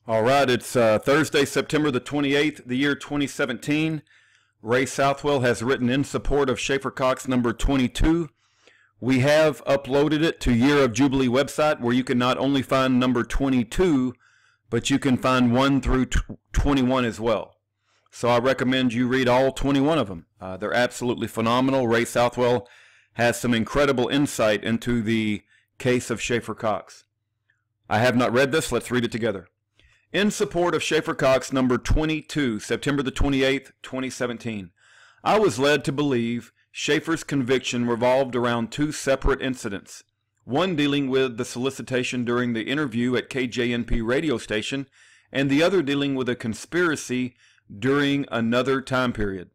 All right, it's Thursday, September the 28th, the year 2017. Ray Southwell has written in support of Schaeffer Cox number 22. We have uploaded it to Year of Jubilee website, where you can not only find number 22, but you can find 1 through 21 as well. So I recommend you read all 21 of them. They're absolutely phenomenal. Ray Southwell has some incredible insight into the case of Schaeffer Cox. I have not read this. Let's read it together. In support of Schaeffer Cox number 22, September the 28th, 2017. I was led to believe Schaeffer's conviction revolved around two separate incidents, one dealing with the solicitation during the interview at KJNP radio station, and the other dealing with a conspiracy during another time period.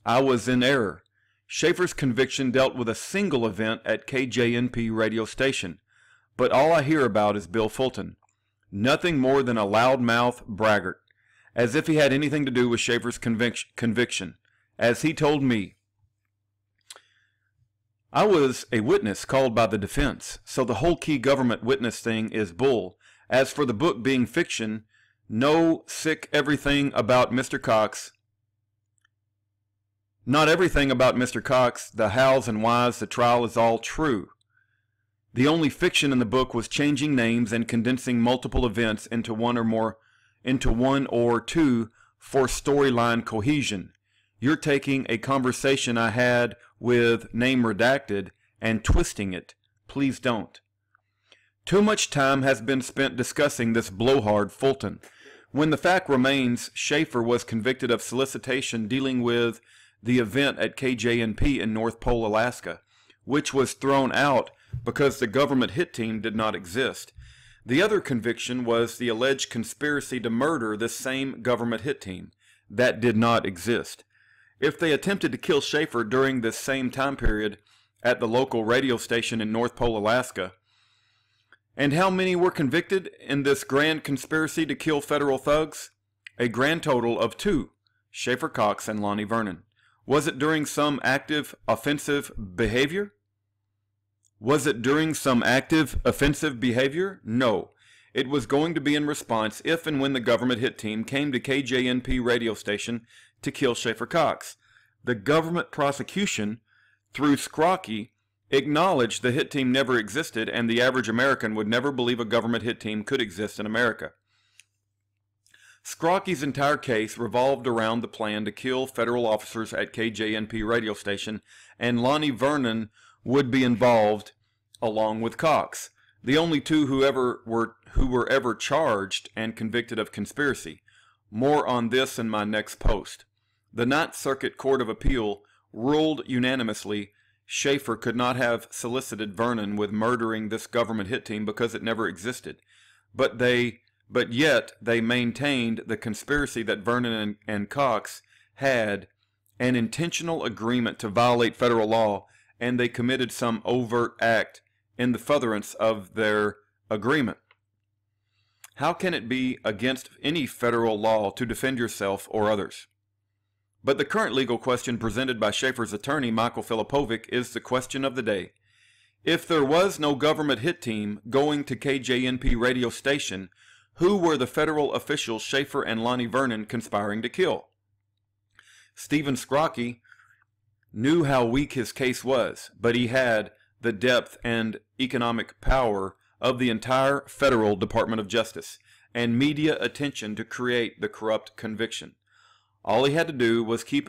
I was in error. Schaeffer's conviction dealt with a single event at KJNP radio station, but all I hear about is Bill Fulton. Nothing more than a loudmouth braggart, as if he had anything to do with Schaeffer's conviction. As he told me, I was a witness called by the defense, so the whole key government witness thing is bull. As for the book being fiction, no sick everything about Mr. Cox. Not everything about Mr. Cox, the hows and whys, the trial is all true. The only fiction in the book was changing names and condensing multiple events into one or two for storyline cohesion. You're taking a conversation I had with name redacted and twisting it. Please don't. Too much time has been spent discussing this blowhard Fulton, when the fact remains Schaeffer was convicted of solicitation dealing with the event at KJNP in North Pole, Alaska, which was thrown out because the government hit team did not exist. The other conviction was the alleged conspiracy to murder this same government hit team. That did not exist. If they attempted to kill Schaeffer during this same time period at the local radio station in North Pole, Alaska, and how many were convicted in this grand conspiracy to kill federal thugs? A grand total of 2, Schaeffer Cox and Lonnie Vernon. Was it during some active offensive behavior? Was it during some active offensive behavior? No. It was going to be in response if and when the government hit team came to KJNP radio station to kill Schaeffer Cox. The government prosecution, through Scrocky, acknowledged the hit team never existed, and the average American would never believe a government hit team could exist in America. Scrocky's entire case revolved around the plan to kill federal officers at KJNP radio station, and Lonnie Vernon would be involved along with Cox, the only two who were ever charged and convicted of conspiracy. More on this in my next post. The Ninth Circuit Court of Appeal ruled unanimously Schaeffer could not have solicited Vernon with murdering this government hit team because it never existed. But yet they maintained the conspiracy that Vernon and Cox had an intentional agreement to violate federal law, and they committed some overt act in the furtherance of their agreement. How can it be against any federal law to defend yourself or others? But the current legal question presented by Schaeffer's attorney, Michael Filipovic, is the question of the day. If there was no government hit team going to KJNP radio station, who were the federal officials Schaeffer and Lonnie Vernon conspiring to kill? Stephen Scrocky knew how weak his case was, but he had the depth and economic power of the entire federal Department of Justice and media attention to create the corrupt conviction. All he had to do was keep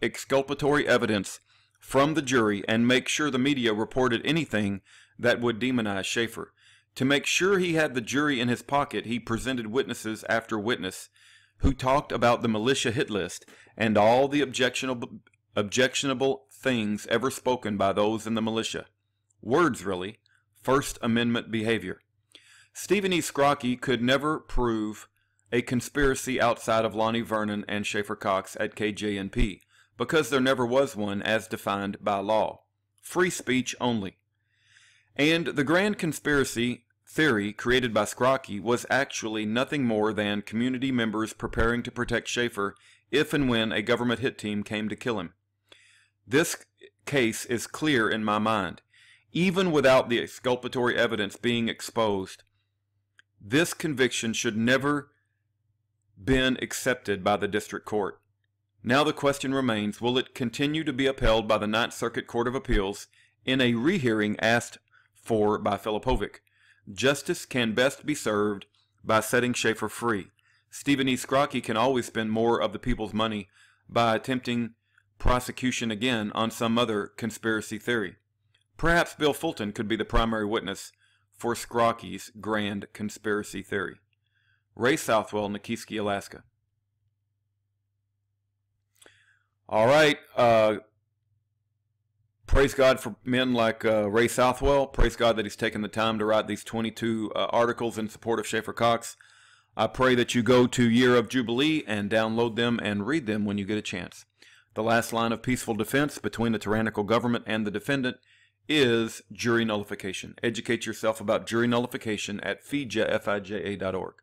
exculpatory evidence from the jury and make sure the media reported anything that would demonize Schaeffer. To make sure he had the jury in his pocket, he presented witnesses after witness who talked about the militia hit list and all the objectionable things ever spoken by those in the militia. Words, really. First Amendment behavior. Stephen E. Scrocky could never prove a conspiracy outside of Lonnie Vernon and Schaeffer Cox at KJNP, because there never was one as defined by law. Free speech only. And the grand conspiracy theory created by Scrocky was actually nothing more than community members preparing to protect Schaeffer if and when a government hit team came to kill him. This case is clear in my mind. Even without the exculpatory evidence being exposed, This conviction should never been accepted by the district court. Now the question remains, will it continue to be upheld by the Ninth Circuit Court of Appeals in a rehearing asked for by Filipovic? Justice can best be served by setting Schaeffer free. Stephen E. Scrocky can always spend more of the people's money by attempting prosecution again on some other conspiracy theory. Perhaps Bill Fulton could be the primary witness for Scrocky's grand conspiracy theory. Ray Southwell, Nikiski, Alaska. All right. Praise God for men like Ray Southwell. Praise God that he's taken the time to write these 22 articles in support of Schaeffer Cox. I pray that you go to Year of Jubilee and download them and read them when you get a chance. The last line of peaceful defense between the tyrannical government and the defendant is jury nullification. Educate yourself about jury nullification at fija.org.